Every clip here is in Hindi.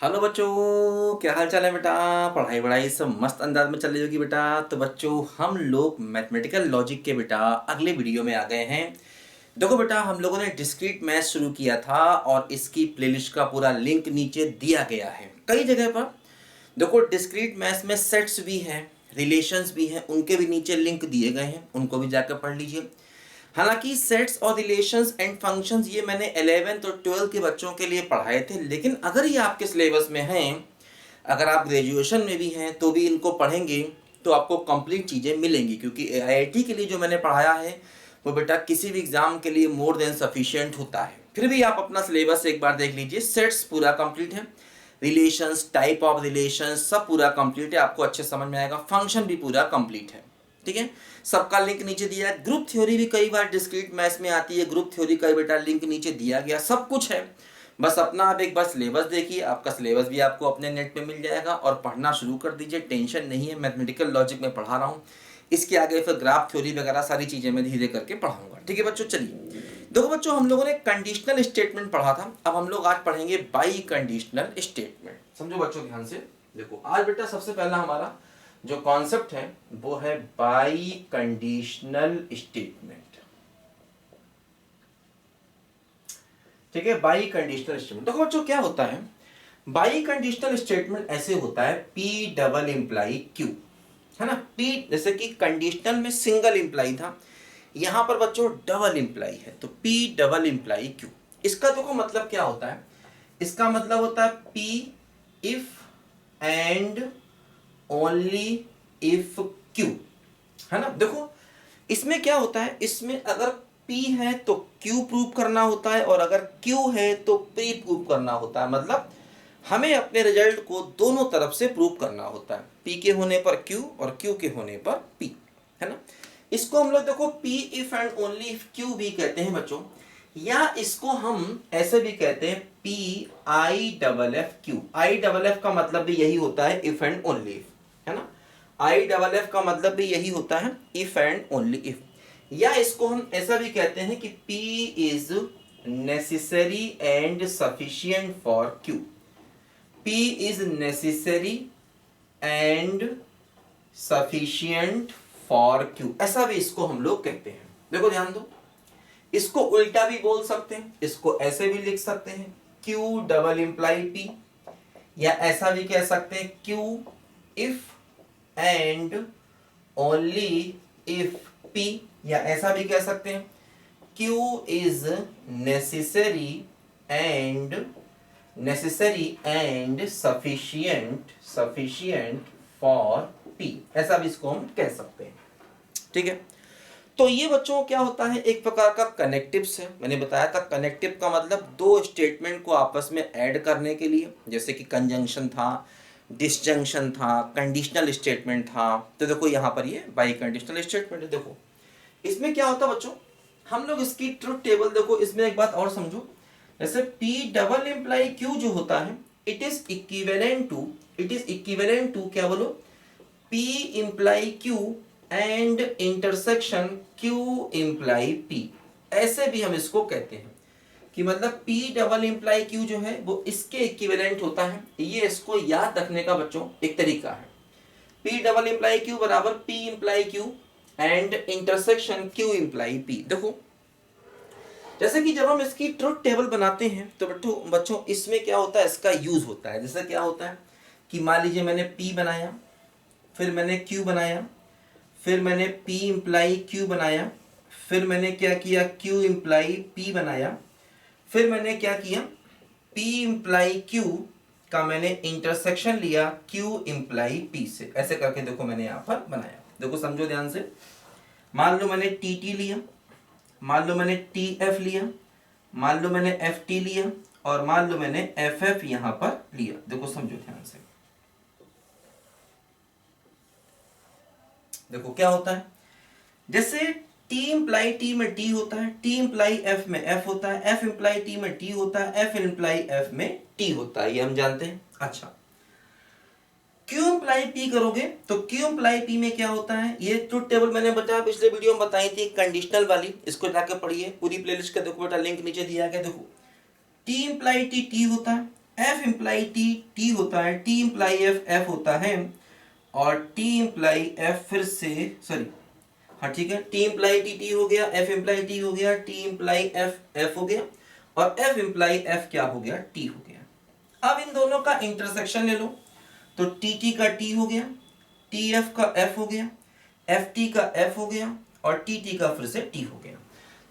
हेलो बच्चों, क्या हाल चाल है बेटा। पढ़ाई वढ़ाई सब मस्त अंदाज में चल रही होगी बेटा। तो बच्चों, हम लोग मैथमेटिकल लॉजिक के बेटा अगले वीडियो में आ गए हैं। देखो बेटा, हम लोगों ने डिस्क्रीट मैथ शुरू किया था और इसकी प्लेलिस्ट का पूरा लिंक नीचे दिया गया है कई जगह पर। देखो, डिस्क्रीट मैथ्स में सेट्स भी हैं, रिलेशंस भी हैं, उनके भी नीचे लिंक दिए गए हैं, उनको भी जाकर पढ़ लीजिए। हालांकि सेट्स और रिलेशंस एंड फंक्शंस ये मैंने 11th और 12th के बच्चों के लिए पढ़ाए थे, लेकिन अगर ये आपके सिलेबस में हैं, अगर आप ग्रेजुएशन में भी हैं तो भी इनको पढ़ेंगे तो आपको कंप्लीट चीज़ें मिलेंगी। क्योंकि आईआईटी के लिए जो मैंने पढ़ाया है वो बेटा किसी भी एग्जाम के लिए मोर देन सफिशिएंट होता है। फिर भी आप अपना सिलेबस एक बार देख लीजिए, सेट्स पूरा कंप्लीट है, रिलेशंस, टाइप ऑफ रिलेशंस सब पूरा कंप्लीट है, आपको अच्छे समझ में आएगा। फंक्शन भी पूरा कंप्लीट है, ठीक है। सबका लिंक नीचे दिया है। ग्रुप थ्योरी भी कई बार डिस्क्रीट मैथ्स में आती है, ग्रुप थ्योरी का बेटा लिंक नीचे दिया गया, सब कुछ है। बस अपना आप एक बार सिलेबस देखिए, आपका सिलेबस भी आपको अपने नेट पे मिल जाएगा और पढ़ना शुरू कर दीजिए। टेंशन नहीं है, मैथमेटिकल लॉजिक में पढ़ा रहा हूँ। इसके आगे फिर ग्राफ थ्योरी वगैरह सारी चीज़ें मैं धीरे करके पढ़ाऊंगा, ठीक है बच्चों। चलिए देखो बच्चों, हम लोगों ने कंडीशनल स्टेटमेंट पढ़ा था, अब हम लोग आज पढ़ेंगे बाई कंडीशनल स्टेटमेंट। समझो बच्चों ध्यान से। देखो आज बेटा सबसे पहला हमारा जो कॉन्सेप्ट है वो है बाई कंडीशनल स्टेटमेंट, ठीक है। बाई कंडीशनल स्टेटमेंट देखो बच्चों क्या होता है। बाई कंडीशनल स्टेटमेंट ऐसे होता है, पी डबल इंप्लाई क्यू, है ना। पी जैसे कि कंडीशनल में सिंगल इंप्लाई था, यहां पर बच्चों डबल इंप्लाई है, तो पी डबल इंप्लाई क्यू। इसका देखो मतलब क्या होता है, इसका मतलब होता है P if and only if Q, है ना। देखो इसमें क्या होता है, इसमें अगर P है तो Q प्रूव करना होता है और अगर Q है तो P प्रूव करना होता है। मतलब हमें अपने रिजल्ट को दोनों तरफ से प्रूव करना होता है, P के होने पर Q और Q के होने पर P, है ना। इसको हम लोग देखो P if and only if Q भी कहते हैं बच्चों, या इसको हम ऐसे भी कहते हैं P I double F Q। I double F का मतलब भी यही होता है, इफ एंड ओनली इफ, है ना। आई डबल एफ का मतलब भी यही होता है, इफ एंड ओनली इफ। या इसको हम ऐसा भी कहते हैं कि P is necessary and sufficient for Q। P is necessary and sufficient for Q, ऐसा भी इसको हम लोग कहते हैं। देखो ध्यान दो, इसको उल्टा भी बोल सकते हैं, इसको ऐसे भी लिख सकते हैं Q डबल इंप्लाई P, या ऐसा भी कह सकते हैं Q if and only if P, या ऐसा भी कह सकते हैं Q is necessary and sufficient for P, ऐसा भी इसको हम कह सकते हैं, ठीक है। तो ये बच्चों क्या होता है, एक प्रकार का कनेक्टिव्स है। मैंने बताया था कनेक्टिव का मतलब दो स्टेटमेंट को आपस में ऐड करने के लिए, जैसे कि कंजंक्शन था, डिसजंक्शन था, कंडीशनल स्टेटमेंट था। तो देखो यहाँ पर ये बाई कंडीशनल स्टेटमेंट है। देखो इसमें क्या होता है बच्चों, हम लोग इसकी ट्रुथ टेबल देखो, इसमें एक बात और समझो। जैसे P डबल इंप्लाई Q जो होता है, इट इज इक्विवेलेंट टू क्या बोलो, P imply Q and intersection Q imply P। ऐसे भी हम इसको कहते हैं कि मतलब P डबल इंप्लाई Q जो है वो इसके इक्विवेलेंट होता है। ये इसको याद रखने का बच्चों एक तरीका है। P डबल इंप्लाई Q बराबर P imply Q and intersection Q imply P। देखो जैसे कि जब हम इसकी ट्रुथ टेबल बनाते हैं तो बच्चों इसमें क्या होता है, इसका यूज होता है। जैसे क्या होता है कि मान लीजिए मैंने P बनाया, फिर मैंने Q बनाया, फिर मैंने P इंप्लाई Q बनाया, फिर मैंने क्या किया Q इंप्लाई P बनाया, फिर मैंने क्या किया P इंप्लाई Q का मैंने इंटरसेक्शन लिया Q इंप्लाई P से। ऐसे करके देखो मैंने यहाँ पर बनाया। देखो समझो ध्यान से, मान लो मैंने TT लिया, मान लो मैंने TF लिया, मान लो मैंने FT लिया, और मान लो मैंने FF यहाँ पर लिया। देखो समझो ध्यान से, देखो क्या होता है। जैसे T इंप्लाई T में T होता है, T इंप्लाई F में F होता है, F इंप्लाई T में T होता है, F इंप्लाई F में T होता है, ये हम जानते हैं। अच्छा, Q इंप्लाई P करोगे तो Q इंप्लाई P में क्या होता है, ये ट्रुथ टेबल मैंने बताया पिछले वीडियो में बताई थी कंडीशनल वाली, इसको जाकर पढ़िए, पूरी प्लेलिस्ट का देखो बेटा लिंक नीचे दिया गया। देखो T इंप्लाई T T होता है, एफ इम्प्लाई टी, टी होता है, टी इम्प्लाई एफ, एफ होता है, और टी इम्प्लाई एफ फिर से सॉरी, हाँ ठीक है, टी इम्प्लाई टी, टी हो गया, एफ इम्प्लाई टी हो गया, टी इम्प्लाई एफ, एफ हो गया, और एफ इम्प्लाई एफ क्या हो गया, टी हो गया। अब इन दोनों का इंटरसेक्शन ले लो, तो टी टी का टी हो गया, टी एफ का एफ हो गया, एफ टी का एफ हो गया, और टी टी का फिर से टी हो गया।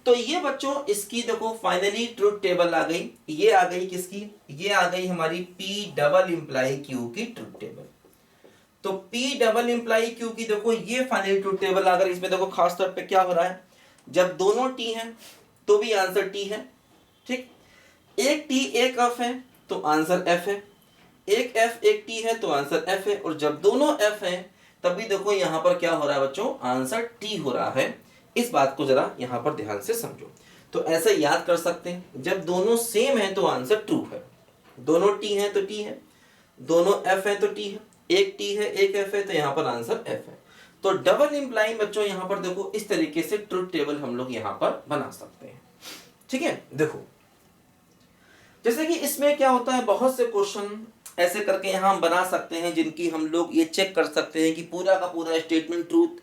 तो ये बच्चों इसकी देखो फाइनली ट्रुथ टेबल आ गई। ये आ गई किसकी, ये आ गई हमारी पी डबल इम्प्लाई क्यू की ट्रुथ टेबल। तो P डबल इम्प्लाई क्यू की देखो ये फाइनल ट्रूथ टेबल। अगर इसमें देखो खास तौर पे क्या हो रहा है, जब दोनों T हैं तो भी आंसर T है, ठीक। एक T एक F है तो आंसर F है, एक F एक T है तो आंसर F है, और जब दोनों F हैं तभी देखो यहाँ पर क्या हो रहा है बच्चों, आंसर T हो रहा है। इस बात को जरा यहाँ पर ध्यान से समझो। तो ऐसे याद कर सकते हैं, जब दोनों सेम है तो आंसर ट्रू है, दोनों T है तो T है, दोनों F है तो T है, एक T है एक F है तो यहाँ पर आंसर F है। तो डबल इम्प्लाई बच्चों यहाँ पर देखो इस तरीके से ट्रुथ टेबल हम लोग यहाँ पर बना सकते हैं, ठीक है। देखो जैसे कि इसमें क्या होता है, बहुत से क्वेश्चन ऐसे करके यहाँ हम बना सकते हैं जिनकी हम लोग ये चेक कर सकते हैं कि पूरा का पूरा स्टेटमेंट ट्रूथ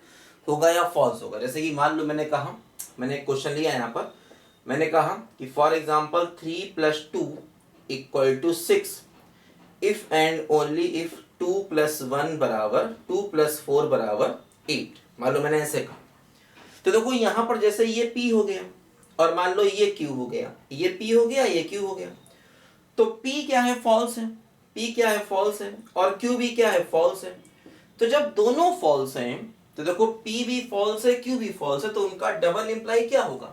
होगा या फॉल्स होगा। जैसे कि मान लो मैंने कहा, मैंने एक क्वेश्चन लिया यहाँ पर, मैंने कहा कि for example 3 + 2 = 6 if and only if 2 + 1 बराबर 2 + 4 बराबर 8। मान लो मैंने ऐसे कहा, तो देखो यहाँ पर जैसे ये P हो गया और मान लो ये Q हो गया, ये P हो गया ये Q हो गया, तो P क्या है, फॉल्स है, P क्या है, फॉल्स है, और Q भी क्या है, फॉल्स है। तो जब दोनों फॉल्स हैं तो देखो P भी फॉल्स है Q भी फॉल्स है, तो उनका डबल इंप्लाई क्या होगा।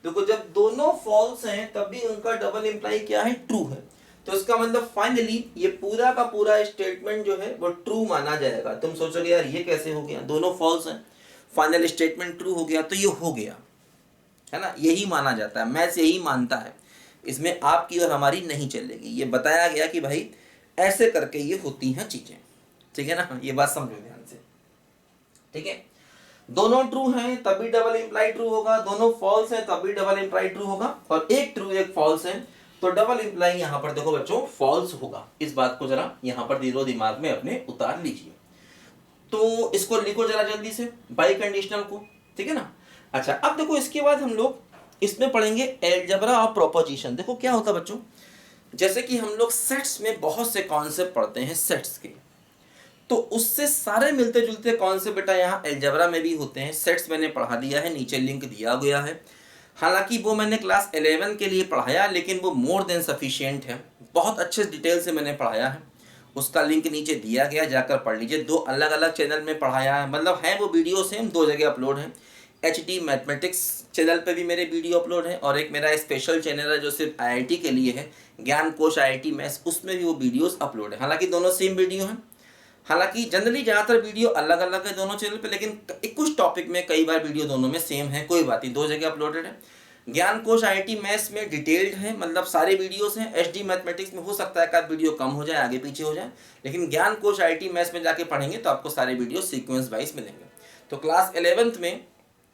देखो जब दोनों फॉल्स हैं तब भी उनका डबल इंप्लाई क्या है, ट्रू है। तो इसका मतलब फाइनली ये पूरा का पूरा स्टेटमेंट जो है वो ट्रू माना जाएगा। तुम सोचोगे यार ये कैसे हो गया, दोनों फॉल्स हैं फाइनल स्टेटमेंट ट्रू हो गया, तो ये हो गया है ना, यही माना जाता है, मैथ्स यही मानता है। इसमें आपकी और हमारी नहीं चलेगी, ये बताया गया कि भाई ऐसे करके ये होती हैं चीजें, ठीक है ना, ये बात समझो ध्यान से, ठीक है। दोनों ट्रू हैं तभी डबल इंप्लाई ट्रू होगा, दोनों फॉल्स हैं तभी डबल इंप्लाई ट्रू होगा, और एक ट्रू एक फॉल्स है तो डबल इंप्लाई यहाँ पर देखो बच्चों फॉल्स होगा। इस बात को जरा यहाँ पर दिमाग में अपने उतार लीजिए। तो इसको लिखो जरा जल्दी से, बाई कंडीशनल को, ठीक है ना। अच्छा अब देखो इसके बाद हम लोग इसमें पढ़ेंगे अलजेब्रा ऑफ प्रोपोजिशन। देखो क्या होता है बच्चों, जैसे कि हम लोग सेट्स में बहुत से कॉन्सेप्ट पढ़ते हैं सेट्स के, तो उससे सारे मिलते जुलते कॉन्सेप्ट बेटा यहाँ अलजेब्रा में भी होते हैं। सेट्स मैंने पढ़ा दिया है, नीचे लिंक दिया गया है। हालांकि वो मैंने क्लास 11 के लिए पढ़ाया, लेकिन वो मोर देन सफिशिएंट है, बहुत अच्छे डिटेल से मैंने पढ़ाया है, उसका लिंक नीचे दिया गया, जाकर पढ़ लीजिए। 2 अलग अलग चैनल में पढ़ाया है, मतलब है वो वीडियो सेम 2 जगह अपलोड है। HD मैथमेटिक्स चैनल पे भी मेरे वीडियो अपलोड है, और एक मेरा स्पेशल चैनल है जो सिर्फ IIT के लिए है, ज्ञान कोश IIT मैथ्स, उसमें भी वो वीडियोस अपलोड है। हालांकि दोनों सेम वीडियो हैं, हालांकि जनरली ज़्यादातर वीडियो अलग अलग है दोनों चैनल पे, लेकिन कुछ टॉपिक में कई बार वीडियो दोनों में सेम है, कोई बात नहीं, 2 जगह अपलोडेड है। ज्ञान कोश IIT मैथ्स में डिटेल्ड है, मतलब सारे वीडियोस हैं। HD मैथमेटिक्स में हो सकता है कि वीडियो कम हो जाए, आगे पीछे हो जाए, लेकिन ज्ञान कोश IIT मैथ्स में जाके पढ़ेंगे तो आपको सारे वीडियो सीक्वेंस वाइज मिलेंगे। तो क्लास 11th में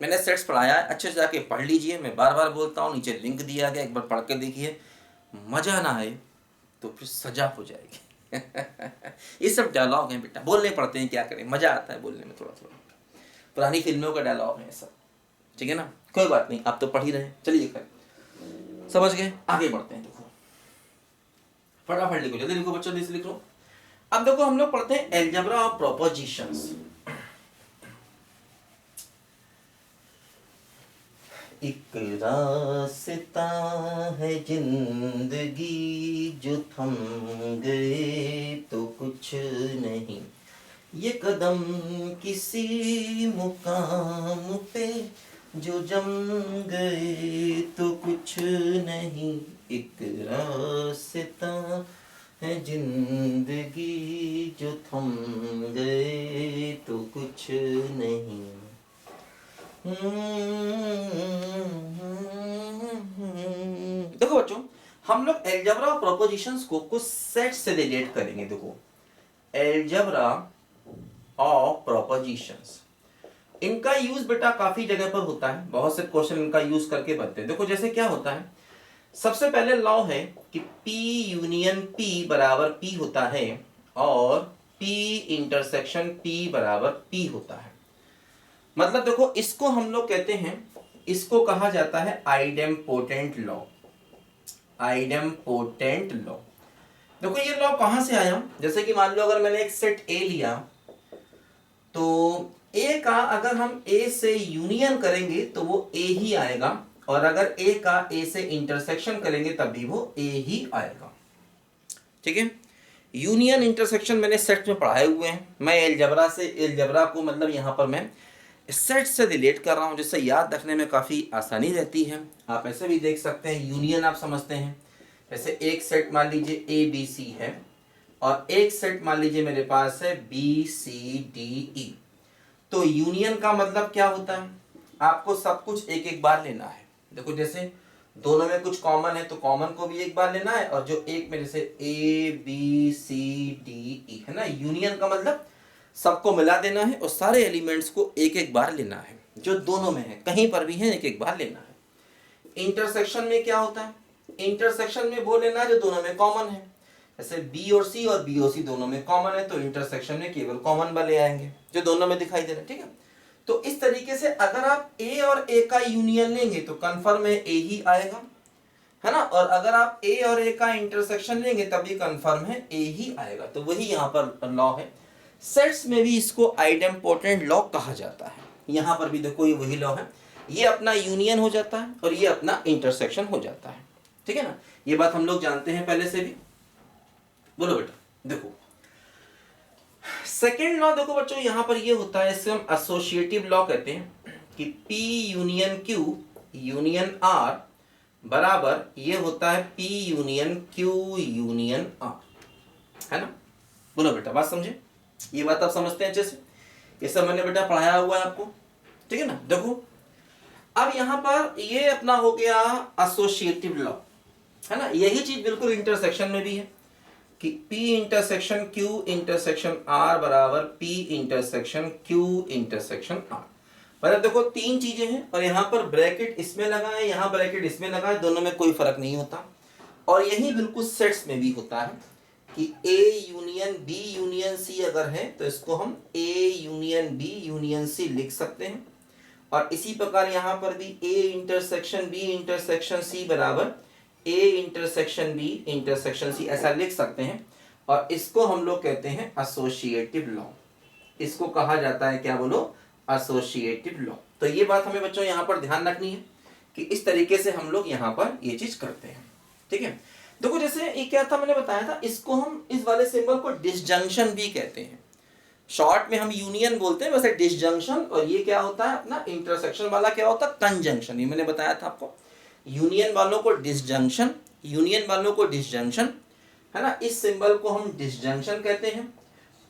मैंने सेट्स पढ़ाया है, अच्छे से जाके पढ़ लीजिए। मैं बार बार बोलता हूँ, नीचे लिंक दिया गया, एक बार पढ़ के देखिए, मज़ा ना आए तो फिर सजा हो जाएगी। ये सब डायलॉग हैं बेटा, बोलने पड़ते हैं, क्या करें, मज़ा आता है बोलने में, थोड़ा थोड़ा पुरानी फिल्मों का डायलॉग है सब, ठीक है ना, कोई बात नहीं, आप तो पढ़ ही रहे हैं। चलिए खैर, समझ गए, आगे बढ़ते हैं। देखो फटाफट लिखो, जल्दी लिखो बच्चों, जल्दी लिखो। अब देखो हम लोग पढ़ते हैं अलजेब्रा ऑफ प्रोपोजिशंस। एक रास्ता है जिंदगी जो थम गए तो कुछ नहीं, ये कदम किसी मुकाम पे जो जम गए तो कुछ नहीं। एक रास्ता है जिंदगी जो थम गए तो कुछ नहीं। देखो बच्चों, हम लोग अलजेब्रा प्रोपोजिशंस को कुछ सेट से रिलेट करेंगे। देखो अलजेब्रा ऑफ प्रोपोजिशंस, इनका यूज बेटा काफी जगह पर होता है, बहुत से क्वेश्चन इनका यूज करके बनते हैं। देखो जैसे क्या होता है, सबसे पहले लॉ है कि P यूनियन P बराबर P होता है और P इंटरसेक्शन P बराबर P होता है। मतलब देखो इसको हम लोग कहते हैं, इसको कहा जाता है आइडेम्पोटेंट लॉ। Idempotent law. देखो ये लॉ कहां से आया, जैसे कि मान लो अगर मैंने एक सेट ए लिया तो ए का अगर हम ए से यूनियन करेंगे तो वो ए ही आएगा, और अगर ए का ए से इंटरसेक्शन करेंगे तब भी वो ए ही आएगा। ठीक है, यूनियन इंटरसेक्शन मैंने सेट में पढ़ाए हुए हैं। मैं एलजबरा को मतलब यहाँ पर मैं सेट से रिलेट कर रहा हूँ, जिससे याद रखने में काफ़ी आसानी रहती है। आप ऐसे भी देख सकते हैं, यूनियन आप समझते हैं, जैसे एक सेट मान लीजिए ए बी सी है और एक सेट मान लीजिए मेरे पास है बी सी डी ई। तो यूनियन का मतलब क्या होता है, आपको सब कुछ एक एक बार लेना है। देखो जैसे दोनों में कुछ कॉमन है तो कॉमन को भी एक बार लेना है, और जो एक में जैसे A B C D E है ना, यूनियन का मतलब सबको मिला देना है और सारे एलिमेंट्स को एक एक बार लेना है, जो दोनों में है कहीं पर भी है एक एक बार लेना है। इंटरसेक्शन में क्या होता है, इंटरसेक्शन में वो लेना है जो दोनों में कॉमन है। जैसे बी और सी दोनों में कॉमन है तो इंटरसेक्शन में केवल कॉमन वाले आएंगे जो दोनों में दिखाई दे रहे हैं। ठीक है, तो इस तरीके से अगर आप ए और ए का यूनियन लेंगे तो कंफर्म है ए ही आएगा, है ना, और अगर आप ए और ए का इंटरसेक्शन लेंगे तभी कंफर्म है ए ही आएगा। तो वही यहाँ पर लॉ है। सेट्स में भी इसको आइडेम्पोटेंट लॉ कहा जाता है। यहाँ पर भी देखो ये वही लॉ है, ये अपना यूनियन हो जाता है और ये अपना इंटरसेक्शन हो जाता है। ठीक है ना, ये बात हम लोग जानते हैं पहले से भी। बोलो बेटा, देखो सेकेंड लॉ देखो बच्चों, यहां पर ये होता है, इसे हम एसोसिएटिव लॉ कहते हैं कि P union Q union R बराबर ये होता है P union Q union R, है ना। बोलो बेटा, बात समझे, ये बात आप समझते हैं अच्छे से, ये सब मैंने बेटा पढ़ाया हुआ है आपको। ठीक है ना, देखो अब यहां पर ये अपना हो गया एसोसिएटिव लॉ, है ना। यही चीज बिल्कुल इंटरसेक्शन में भी है कि P intersection Q intersection R बराबर P intersection Q intersection R। मतलब देखो तीन चीजें हैं और यहाँ पर ब्रैकेट इसमें लगा है, यहाँ ब्रैकेट इसमें लगा है, दोनों में कोई फर्क नहीं होता। और यही बिल्कुल सेट्स में भी होता है कि A union B union C अगर है तो इसको हम A union B union C लिख सकते हैं। और इसी प्रकार यहाँ पर भी A intersection B intersection C बराबर A intersection B intersection C ऐसा लिख सकते हैं। और इसको हम लोग कहते हैं एसोसिएटिव लॉ। इसको कहा जाता है क्या, बोलो, एसोसिएटिव लॉ। तो ये बात हमें बच्चों यहाँ पर ध्यान रखनी है कि इस तरीके से हम लोग यहाँ पर ये चीज करते हैं। ठीक है, देखो जैसे ये क्या था, मैंने बताया था, इसको हम इस वाले सिंबल को डिसजंक्शन भी कहते हैं। शॉर्ट में हम यूनियन बोलते हैं, वैसे डिसजंक्शन, और ये क्या होता है अपना इंटरसेक्शन वाला क्या होता है, कंजंक्शन। ये मैंने बताया था आपको, यूनियन वालों को डिसजंक्शन, यूनियन वालों को डिसजंक्शन, है ना। इस सिंबल को हम डिसजंक्शन कहते हैं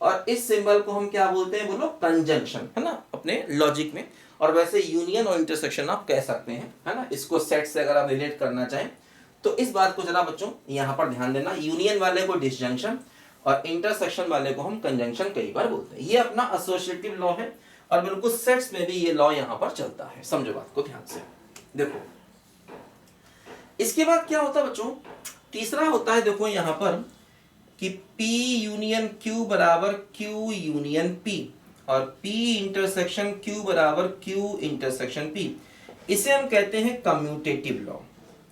और इस सिंबल को हम क्या बोलते हैं, बोलो, कंजंक्शन, है ना, अपने लॉजिक में। और वैसे यूनियन और इंटरसेक्शन आप कह सकते हैं, है ना, इसको सेट से अगर आप रिलेट करना चाहें तो इस बात को जरा बच्चों यहाँ पर ध्यान देना, यूनियन वाले को डिसजंक्शन और इंटरसेक्शन वाले को हम कंजंक्शन कई बार बोलते हैं। ये अपना एसोसिएटिव लॉ है और बिल्कुल सेट्स में भी ये लॉ यहाँ पर चलता है। समझो बात को ध्यान से। देखो इसके बाद क्या होता है बच्चों, तीसरा होता है, देखो यहाँ पर कि P यूनियन Q बराबर Q यूनियन P और P इंटरसेक्शन Q बराबर Q इंटरसेक्शन P। इसे हम कहते हैं कम्यूटेटिव लॉ।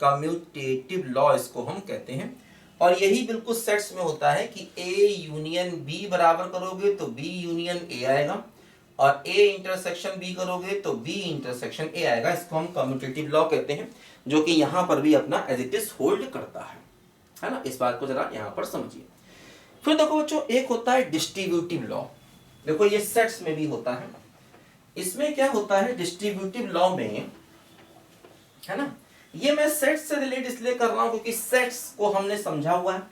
कम्यूटेटिव लॉ इसको हम कहते हैं। और यही बिल्कुल सेट्स में होता है कि A यूनियन B बराबर करोगे तो B यूनियन A आएगा, और A इंटरसेक्शन B करोगे तो B इंटरसेक्शन A आएगा। इसको हम कम्यूटेटिव लॉ कहते हैं, जो कि यहाँ पर भी अपना एज इट इज होल्ड करता है ना। इस बात को जरा यहाँ पर समझिए। फिर देखो बच्चों, एक होता है डिस्ट्रीब्यूटिव लॉ। देखो ये सेट्स में भी होता है। इसमें क्या होता है डिस्ट्रीब्यूटिव लॉ में, है ना, ये मैं सेट्स से रिलेट इसलिए कर रहा हूं क्योंकि सेट्स को हमने समझा हुआ है,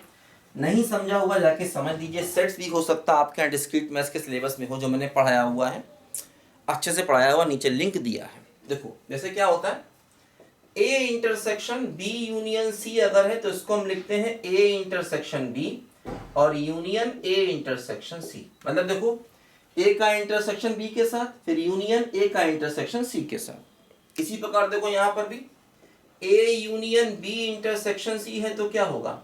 नहीं समझा हुआ जाके समझ लीजिए। सेट्स भी हो सकता है आपके यहाँ डिस्क्रीट मैथ्स के सिलेबस में हो, जो मैंने पढ़ाया हुआ है, अच्छे से पढ़ाया हुआ, नीचे लिंक दिया है। देखो जैसे क्या होता है, A intersection B union C अगर है तो इसको हम लिखते हैं A इंटरसेक्शन B और यूनियन A इंटरसेक्शन C। मतलब देखो A का इंटरसेक्शन B के साथ, फिर यूनियन A का इंटरसेक्शन C के साथ। इसी प्रकार देखो यहाँ पर भी A union B intersection C है तो क्या होगा,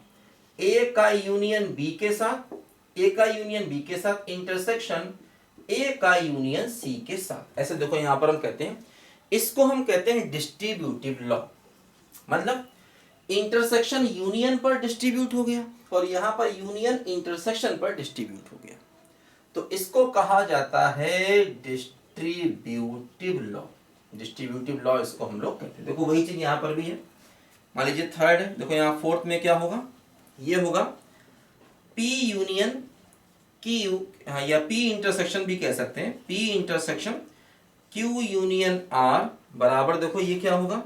ए का यूनियन बी के साथ, ए का यूनियन बी के साथ इंटरसेक्शन ए का यूनियन सी के साथ। ऐसे देखो यहां पर हम कहते हैं, इसको हम कहते हैं डिस्ट्रीब्यूटिव लॉ। मतलब इंटरसेक्शन यूनियन पर डिस्ट्रीब्यूट हो गया और यहां पर यूनियन इंटरसेक्शन पर डिस्ट्रीब्यूट हो गया, तो इसको कहा जाता है डिस्ट्रीब्यूटिव लॉ। डिस्ट्रीब्यूटिव लॉ इसको हम लोग कहते हैं। देखो वही चीज यहां पर भी है। मान लीजिए थर्ड है, देखो यहां फोर्थ में क्या होगा, ये होगा P यूनियन Q, हाँ, या P इंटरसेक्शन भी कह सकते हैं, P intersection Q union R बराबर, देखो ये क्या होगा,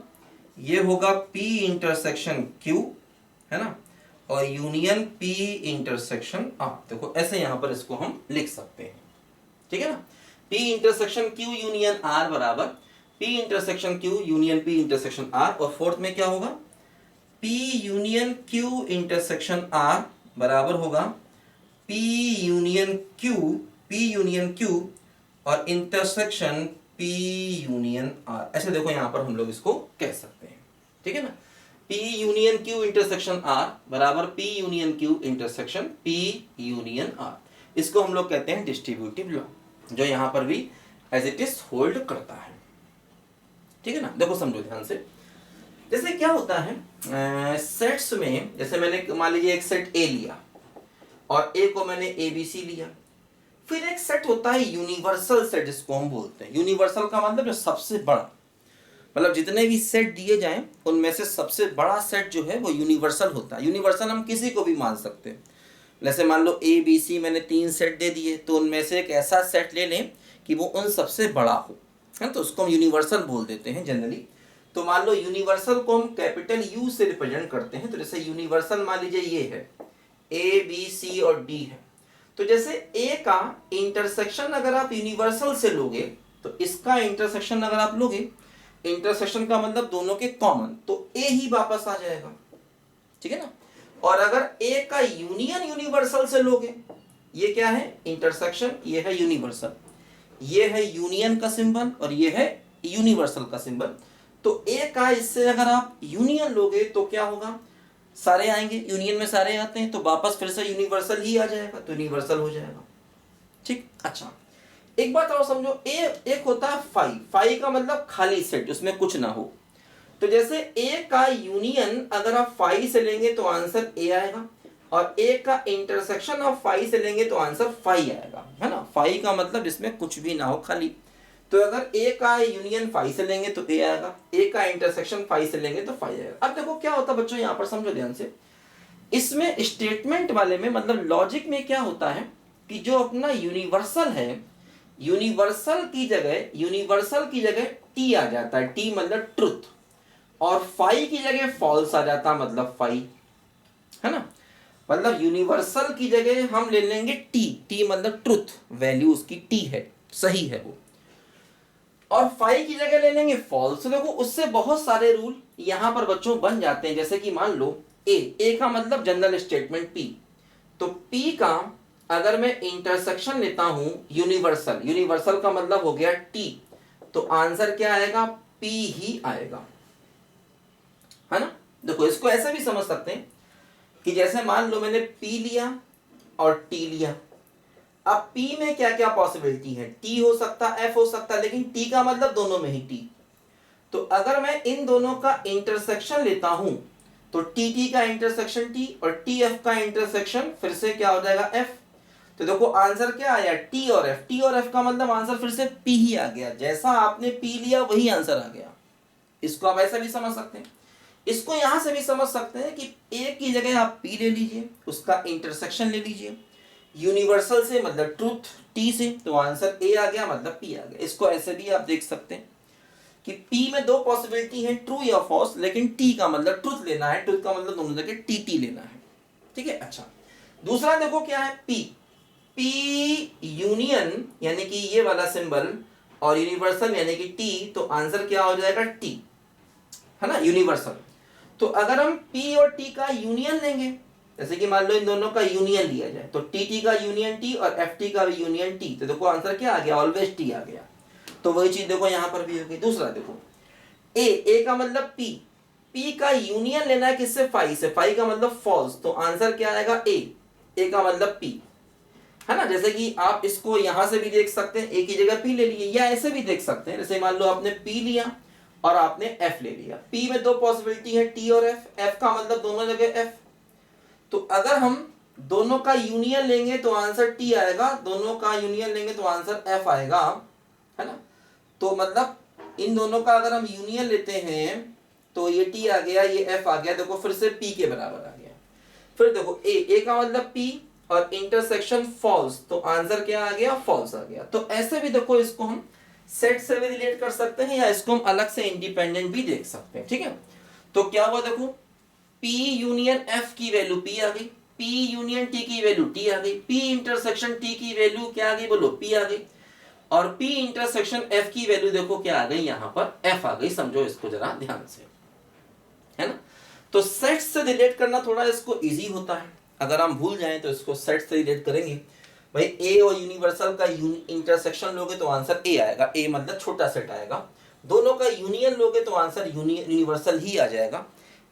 ये होगा P इंटरसेक्शन Q, है ना, और यूनियन P इंटरसेक्शन R। देखो ऐसे यहां पर इसको हम लिख सकते हैं, ठीक है ना। P intersection Q union R बराबर P intersection Q union P intersection R, और फोर्थ में क्या होगा, P union Q intersection R बराबर होगा P यूनियन Q और इंटरसेक्शन P यूनियन R। ऐसे देखो यहां पर हम लोग इसको कह सकते हैं, ठीक है ना। P union Q intersection R बराबर P union Q intersection P union R। इसको हम लोग कहते हैं डिस्ट्रीब्यूटिव लॉ, जो यहां पर भी एज इट इज होल्ड करता है, ठीक है ना। देखो समझो ध्यान से, जैसे क्या होता है सेट्स में, जैसे मैंने मान लीजिए एक सेट ए लिया और ए को मैंने ए बी सी लिया, फिर एक सेट होता है यूनिवर्सल सेट जिसको हम बोलते हैं। यूनिवर्सल का मतलब जो सबसे बड़ा, मतलब जितने भी सेट दिए जाएं उनमें से सबसे बड़ा सेट जो है वो यूनिवर्सल होता है। यूनिवर्सल हम किसी को भी मान सकते हैं। जैसे मान लो ए बी सी मैंने 3 सेट दे दिए, तो उनमें से एक ऐसा सेट ले लें कि वो उन सबसे बड़ा हो, है, तो उसको हम यूनिवर्सल बोल देते हैं जनरली। तो मान लो यूनिवर्सल को हम कैपिटल यू से रिप्रेजेंट करते हैं। तो जैसे यूनिवर्सल मान लीजिए ये है, ए बी सी और डी है, तो जैसे ए का इंटरसेक्शन अगर आप यूनिवर्सल से लोगे तो इसका इंटरसेक्शन अगर आप लोगे, इंटरसेक्शन का मतलब दोनों के कॉमन, तो ए ही वापस आ जाएगा, ठीक है ना। और अगर ए का यूनियन यूनिवर्सल से लोगे, ये क्या है इंटरसेक्शन, ये है यूनिवर्सल, ये है यूनियन का सिंबल और ये है यूनिवर्सल का सिंबल। तो ए का इससे अगर आप यूनियन लोगे तो क्या होगा, सारे आएंगे, यूनियन में सारे आते हैं तो वापस फिर से यूनिवर्सल ही आ जाएगा, तो यूनिवर्सल हो जाएगा, ठीक। अच्छा एक बात और समझो, एक होता है फाई का मतलब खाली सेट, उसमें कुछ ना हो। तो जैसे ए का यूनियन अगर आप फाई से लेंगे तो आंसर ए आएगा, और ए का इंटरसेक्शन आप फाई से लेंगे तो आंसर फाई आएगा, है ना। फाई का मतलब जिसमें कुछ भी ना हो, खाली। तो अगर ए का यूनियन फाई से लेंगे तो ए आएगा, ए का इंटरसेक्शन फाई से लेंगे तो फाई आएगा। अब देखो क्या होता है बच्चों, यहां पर समझो ध्यान से, इसमें स्टेटमेंट वाले में मतलब लॉजिक में क्या होता है कि जो अपना यूनिवर्सल है, यूनिवर्सल की जगह टी आ जाता है, टी मतलब ट्रुथ, और फाई की जगह फॉल्स आ जाता है मतलब फाई, है ना। मतलब यूनिवर्सल की जगह हम ले लेंगे टी मतलब ट्रुथ, वैल्यू उसकी टी है, सही है वो, और फाई की जगह ले लेंगे फॉल्स। देखो उससे बहुत सारे रूल यहां पर बच्चों बन जाते हैं। जैसे कि मान लो ए का मतलब जनरल स्टेटमेंट पी, तो पी का अगर मैं इंटरसेक्शन लेता हूं यूनिवर्सल का मतलब हो गया टी, तो आंसर क्या आएगा, पी ही आएगा, है ना। देखो इसको ऐसे भी समझ सकते हैं कि जैसे मान लो मैंने पी लिया और टी लिया, अब P में क्या क्या पॉसिबिलिटी है, T हो सकता, F हो सकता, लेकिन T का मतलब दोनों में ही T। तो अगर मैं इन दोनों का इंटरसेक्शन लेता हूं तो TT का इंटरसेक्शन T और TF का इंटरसेक्शन फिर से क्या हो जाएगा F। तो देखो आंसर क्या आया, T और F का मतलब आंसर फिर से P ही आ गया, जैसा आपने P लिया वही आंसर आ गया। इसको आप ऐसा भी समझ सकते हैं, इसको यहां से भी समझ सकते हैं कि A की जगह आप P ले लीजिए, उसका इंटरसेक्शन ले लीजिए, यूनिवर्सल से मतलब ट्रूथ टी से, तो आंसर ए आ गया मतलब पी आ गया। इसको ऐसे भी आप देख सकते हैं कि पी में दो पॉसिबिलिटी है, ट्रू या फॉल्स, लेकिन टी का मतलब ट्रूथ लेना है, ट्रूथ का मतलब दोनों जगह टी लेना है, ठीक है। अच्छा दूसरा देखो क्या है, पी यूनियन यानी कि ये वाला सिंबल और यूनिवर्सल यानी कि टी, तो आंसर क्या हो जाएगा टी, है ना, यूनिवर्सल। तो अगर हम पी और टी का यूनियन लेंगे, जैसे कि मान लो इन दोनों का यूनियन लिया जाए, तो टी का यूनियन टी और एफ टी का भी यूनियन टी, तो देखो आंसर क्या आ गया, ऑलवेज टी आ गया। तो वही चीज देखो यहां पर भी होगी। दूसरा देखो ए का मतलब पी पी का यूनियन लेना है किससे, फाई से। फाई का मतलब फॉल्स, तो आंसर क्या आएगा, ए का मतलब पी, है ना। जैसे कि आप इसको यहां से भी देख सकते हैं, ए की जगह पी ले लिए, या ऐसे भी देख सकते हैं, जैसे मान लो आपने पी लिया और आपने एफ ले लिया। पी में दो पॉसिबिलिटी है, टी और एफ, एफ का मतलब दोनों जगह एफ। तो अगर हम दोनों का यूनियन लेंगे तो आंसर टी आएगा, दोनों का यूनियन लेंगे तो आंसर एफ आएगा, है ना। तो मतलब इन दोनों का अगर हम यूनियन लेते हैं तो ये टी आ गया, ये एफ आ गया, देखो फिर से पी के बराबर आ गया। फिर देखो ए का मतलब पी और इंटरसेक्शन फॉल्स, तो आंसर क्या आ गया, फॉल्स आ गया। तो ऐसे भी देखो इसको हम सेट से भी रिलेट कर सकते हैं, या इसको हम अलग से इंडिपेंडेंट भी देख सकते हैं, ठीक है। तो क्या हुआ, देखो P यूनियन F की वैल्यू P आ गई, P यूनियन T की वैल्यू T आ गई, P इंटरसेक्शन T की वैल्यू क्या आ गई, बोलो P आ गई, और P इंटरसेक्शन F की वैल्यू देखो क्या आ गई, यहां पर F आ गई। समझो इसको जरा ध्यान से, है ना। तो सेट से रिलेट करना थोड़ा इसको इजी होता है, अगर हम भूल जाएं तो इसको सेट से रिलेट करेंगे। भाई ए और यूनिवर्सल का इंटरसेक्शन लोगे तो आंसर ए आएगा, ए मतलब छोटा सेट आएगा। दोनों का यूनियन लोगे तो आंसर यूनिवर्सल ही आ जाएगा।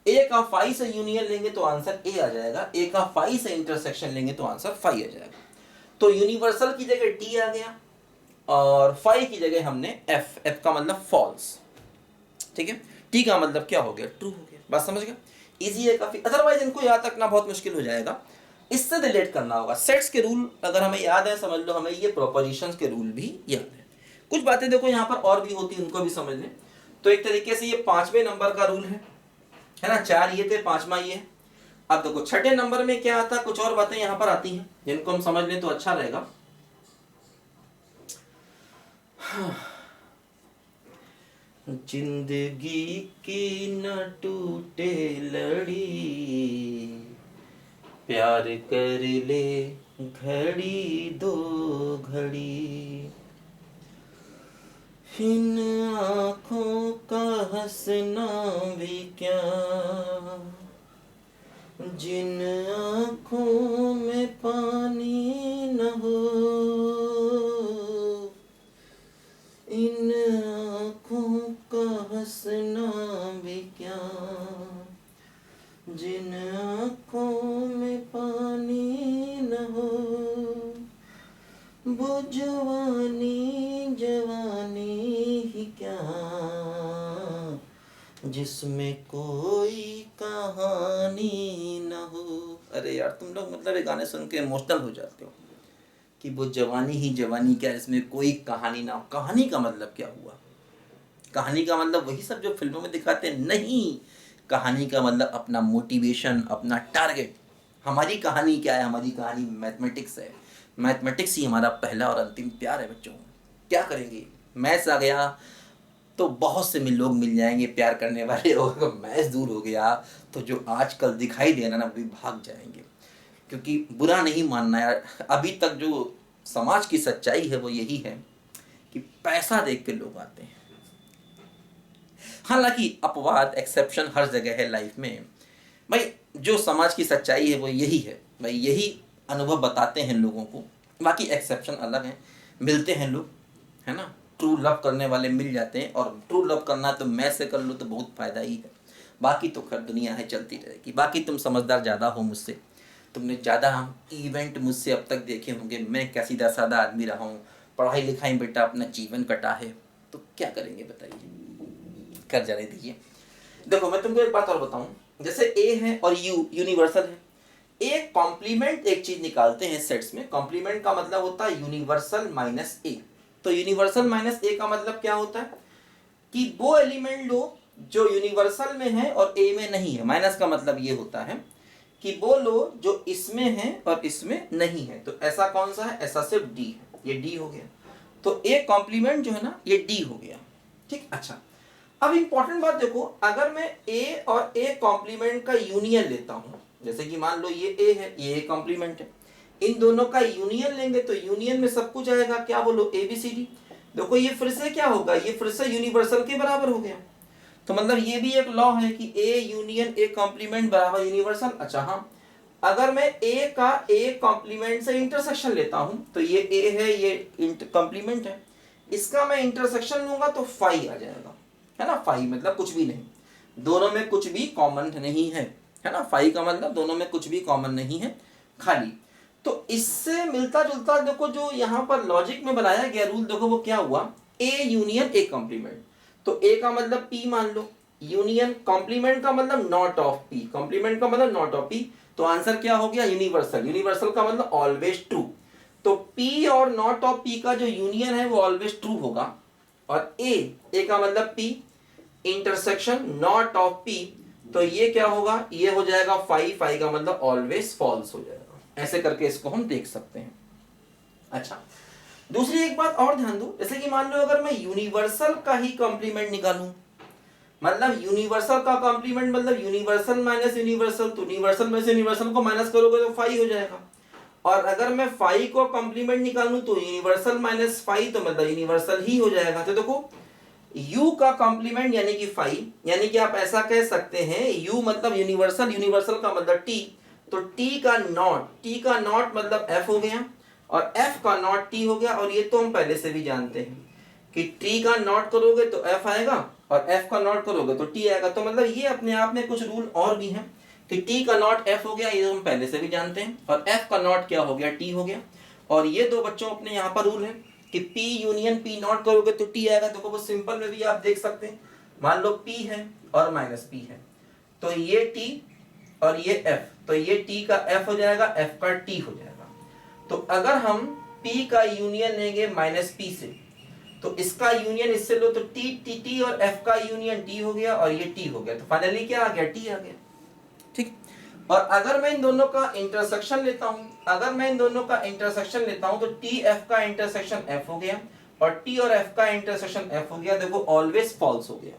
ए का फाई से यूनियन लेंगे तो आंसर ए आ जाएगा, ए का फाई से इंटरसेक्शन लेंगे तो आंसर फाई आ जाएगा। तो यूनिवर्सल की जगह टी आ गया और फाई की जगह हमने एफ, एफ का मतलब फॉल्स, ठीक है। टी का मतलब क्या हो गया, ट्रू हो गया। बात समझ गया, इजी है काफी। अदरवाइज इनको याद रखना बहुत मुश्किल हो जाएगा, इससे रिलेट करना होगा। सेट्स के रूल अगर हमें याद है, समझ लो हमें ये प्रोपोजिशंस के रूल भी याद है। कुछ बातें देखो यहाँ पर और भी होती है, उनको भी समझ लें। तो एक तरीके से ये 5वें नंबर का रूल है ना, 4 ये थे, 5वां ये है। अब देखो छठे नंबर में क्या आता है, कुछ और बातें यहाँ पर आती हैं जिनको हम समझ लें तो अच्छा रहेगा। जिंदगी की न टूटे लड़ी, प्यार कर ले घड़ी दो घड़ी, इन आँखों का हंसना भी क्या, जिन आँखों में पानी न हो, इन आँखों का हंसना भी क्या, जिन आँखों में पानी न हो, वो जवानी जवानी ही क्या, जिसमें कोई कहानी न हो। अरे यार तुम लोग मतलब ये गाने सुन के इमोशनल हो जाते हो कि वो जवानी ही जवानी क्या, इसमें कोई कहानी ना हो। कहानी का मतलब क्या हुआ, कहानी का मतलब वही सब जो फिल्मों में दिखाते हैं, नहीं। कहानी का मतलब अपना मोटिवेशन, अपना टारगेट। हमारी कहानी क्या है, हमारी कहानी मैथमेटिक्स है। मैथमेटिक्स ही हमारा पहला और अंतिम प्यार है बच्चों। क्या करेंगे, मैथ्स आ गया तो बहुत से लोग मिल जाएंगे प्यार करने वाले, और मैथ्स दूर हो गया तो जो आजकल दिखाई देना ना, वो भी भाग जाएंगे। क्योंकि बुरा नहीं मानना यार, अभी तक जो समाज की सच्चाई है वो यही है कि पैसा देख के लोग आते हैं। हालांकि अपवाद, एक्सेप्शन हर जगह है लाइफ में। भाई जो समाज की सच्चाई है वो यही है, भाई यही अनुभव बताते हैं लोगों को। बाकी एक्सेप्शन अलग हैं, मिलते हैं लोग, है ना। ट्रू लव करने वाले मिल जाते हैं, और ट्रू लव करना तो मैं से कर लो तो बहुत फ़ायदा ही है। बाकी तो खैर दुनिया है, चलती रहेगी। बाकी तुम समझदार ज़्यादा हो मुझसे, तुमने ज़्यादा इवेंट मुझसे अब तक देखे होंगे। मैं क्या सीधा साधा आदमी रहा हूँ, पढ़ाई लिखाई बेटा अपना जीवन कटा है, तो क्या करेंगे बताइए, कर जाने दीजिए। देखो मैं तुमको एक बात और बताऊं, जैसे ए है और यू यूनिवर्सल है। एक कॉम्प्लीमेंट एक चीज निकालते हैं सेट्स में, कॉम्प्लीमेंट का मतलब होता है यूनिवर्सल माइनस ए। तो यूनिवर्सल माइनस ए का मतलब क्या होता है कि वो एलिमेंट लो जो यूनिवर्सल में है और ए में नहीं है। माइनस का मतलब ये होता है कि वो लो जो इसमें है और इसमें नहीं है। तो ऐसा कौन सा है, ऐसा सिर्फ डी है, ये डी हो गया। तो ए कॉम्प्लीमेंट जो है ना, ये डी हो गया, ठीक। अच्छा अब इंपॉर्टेंट बात देखो, अगर मैं ए और ए कॉम्प्लीमेंट का यूनियन लेता हूं, जैसे कि मान लो ये ए है, ये कॉम्प्लीमेंट है, इन दोनों का यूनियन लेंगे तो यूनियन में सब कुछ आएगा, क्या बोलो, ए बी सी डी। देखो ये फिर से क्या होगा, ये फिर से यूनिवर्सल के बराबर हो गया। तो मतलब ये भी एक लॉ है कि ए यूनियन ए कॉम्प्लीमेंट बराबर यूनिवर्सल। अच्छा हाँ, अगर मैं ए का ए कॉम्प्लीमेंट से इंटरसेक्शन लेता हूं, तो ये ए है, ये कॉम्प्लीमेंट है, इसका मैं इंटरसेक्शन लूंगा तो फाई आ जाएगा, है ना। फाई मतलब कुछ भी नहीं। दोनों में कुछ भी कॉमन नहीं है ना। फाई का मतलब दोनों में कुछ भी कॉमन नहीं है, खाली। तो इससे मिलता जुलता देखो जो यहाँ पर लॉजिक में बनाया गया रूल, देखो वो क्या हुआ, ए यूनियन ए कॉम्प्लीमेंट। तो ए का मतलब पी मान लो, यूनियन कॉम्प्लीमेंट का मतलब नॉट ऑफ पी, कॉम्प्लीमेंट का मतलब नॉट ऑफ पी। तो आंसर क्या हो गया, यूनिवर्सल। यूनिवर्सल का मतलब ऑलवेज ट्रू। तो पी और नॉट ऑफ पी का जो यूनियन है वो ऑलवेज ट्रू होगा। और ए का मतलब P intersection not of P, तो ये क्या होगा, ये हो जाएगा फाई, फाई का मतलब ऑलवेज फॉल्स हो जाएगा। ऐसे करके इसको हम देख सकते हैं। अच्छा, दूसरी एक बात और ध्यान दो, जैसे कि मान लो अगर मैं यूनिवर्सल का ही कॉम्प्लीमेंट निकालूं, मतलब यूनिवर्सल का कॉम्प्लीमेंट मतलब यूनिवर्सल माइनस यूनिवर्सल, तो यूनिवर्सल में से यूनिवर्सल को माइनस करोगे तो फाई हो जाएगा। और अगर मैं फाई को कॉम्प्लीमेंट निकालूं तो यूनिवर्सल माइनस फाई, तो मतलब यूनिवर्सल ही हो जाएगा। तो देखो u का कॉम्प्लीमेंट यानी कि फाई, यानी कि आप ऐसा कह सकते हैं u मतलब यूनिवर्सल, यूनिवर्सल का मतलब t, तो t का नॉट मतलब f हो गया, और f का नॉट t हो गया। और ये तो हम पहले से भी जानते हैं कि t का नॉट करोगे तो f आएगा, और f का नॉट करोगे तो t आएगा। तो मतलब ये अपने आप में कुछ रूल और भी हैं कि t का नॉट f हो गया, ये हम पहले से भी जानते हैं, और f का नॉट क्या हो गया, t हो गया। और ये दो बच्चों अपने यहाँ पर रूल है कि P यूनियन P नॉट करोगे तो T आएगा। देखो वो सिंपल में भी आप देख सकते हैं, मान लो P है और माइनस P है, तो ये T और ये F, तो ये T का F हो जाएगा, F का T हो जाएगा। तो अगर हम P का यूनियन लेंगे माइनस P से, तो इसका यूनियन इससे लो तो T और F का यूनियन T हो गया, और ये T हो गया। तो फाइनली क्या आ गया, T आ गया। ठीक। और अगर मैं इन दोनों का इंटरसेक्शन लेता हूं, तो टी एफ का इंटरसेक्शन एफ हो गया, और टी और एफ का इंटरसेक्शन एफ हो गया। देखो ऑलवेज फॉल्स हो गया।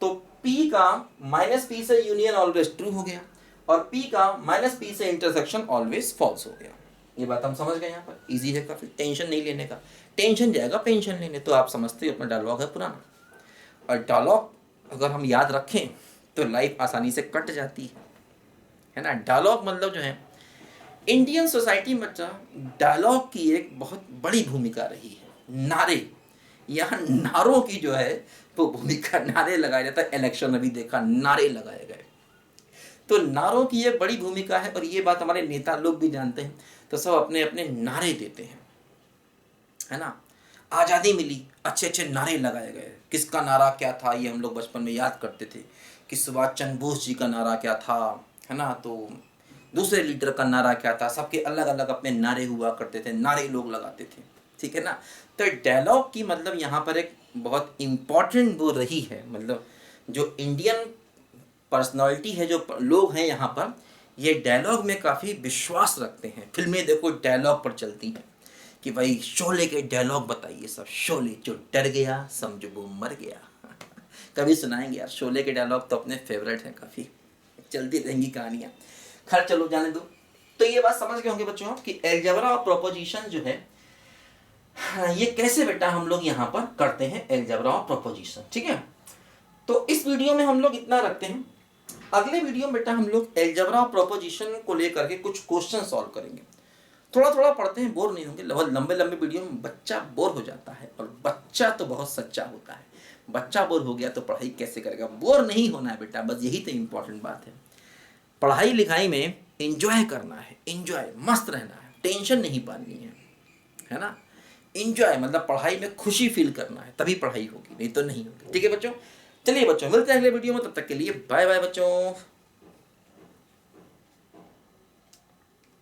तो पी का माइनस पी से यूनियन ऑलवेज ट्रू हो गया, और पी का माइनस पी से इंटरसेक्शन ऑलवेज फॉल्स हो गया। ये बात हम समझ गए। यहाँ पर इजी है काफी, टेंशन नहीं लेने का। टेंशन जाएगा पेंशन लेने, तो आप समझते हो अपना डायलॉग है पुराना। और डायलॉग अगर हम याद रखें तो लाइफ आसानी से कट जाती है ना। डायलॉग मतलब जो है इंडियन सोसाइटी में डायलॉग की एक बहुत बड़ी भूमिका रही है। नारे, यहाँ नारों की जो है वो भूमिका, नारे लगाए जाता है। इलेक्शन अभी देखा, नारे लगाए गए, तो नारों की ये बड़ी भूमिका है। और ये बात हमारे नेता लोग भी जानते हैं, तो सब अपने अपने नारे देते हैं, है ना। आज़ादी मिली, अच्छे अच्छे नारे लगाए गए। किसका नारा क्या था ये हम लोग बचपन में याद करते थे कि सुभाष चंद्र बोस जी का नारा क्या था, है ना। तो दूसरे लीडर का नारा क्या था, सबके अलग अलग अपने नारे हुआ करते थे, नारे लोग लगाते थे, ठीक है ना। तो डायलॉग की मतलब यहाँ पर एक बहुत इम्पॉर्टेंट वो रही है, मतलब जो इंडियन पर्सनालिटी है, जो लोग हैं यहाँ पर, ये डायलॉग में काफ़ी विश्वास रखते हैं। फिल्में देखो डायलॉग पर चलती हैं कि भाई शोले के डायलॉग बताइए सब, शोले जो डर गया समझो वो मर गया। कभी सुनाएंगे यार, शोले के डायलॉग तो अपने फेवरेट हैं, काफ़ी चलती रहेंगी कहानियाँ। खैर चलो जाने दो। तो ये बात समझ गए होंगे बच्चों कि अलजेब्रा ऑफ प्रोपोजिशन जो है, ये कैसे बेटा हम लोग यहाँ पर करते हैं अलजेब्रा ऑफ प्रोपोजिशन, ठीक है। तो इस वीडियो में हम लोग इतना रखते हैं। अगले वीडियो में बेटा हम लोग अलजेब्रा ऑफ प्रोपोजिशन को लेकर के कुछ क्वेश्चन सॉल्व करेंगे। थोड़ा थोड़ा पढ़ते हैं, बोर नहीं होंगे। बहुत लंबे लंबे वीडियो में बच्चा बोर हो जाता है, और बच्चा तो बहुत सच्चा होता है। बच्चा बोर हो गया तो पढ़ाई कैसे करेगा। बोर नहीं होना है बेटा, बस यही तो इम्पोर्टेंट बात है। पढ़ाई लिखाई में एंजॉय करना है, एंजॉय मस्त रहना है, टेंशन नहीं पालनी है ना। एंजॉय मतलब पढ़ाई में खुशी फील करना है, तभी पढ़ाई होगी, नहीं तो नहीं होगी। ठीक है बच्चों, चलिए बच्चों मिलते हैं अगले वीडियो में, तब तक के लिए बाय बाय बच्चों।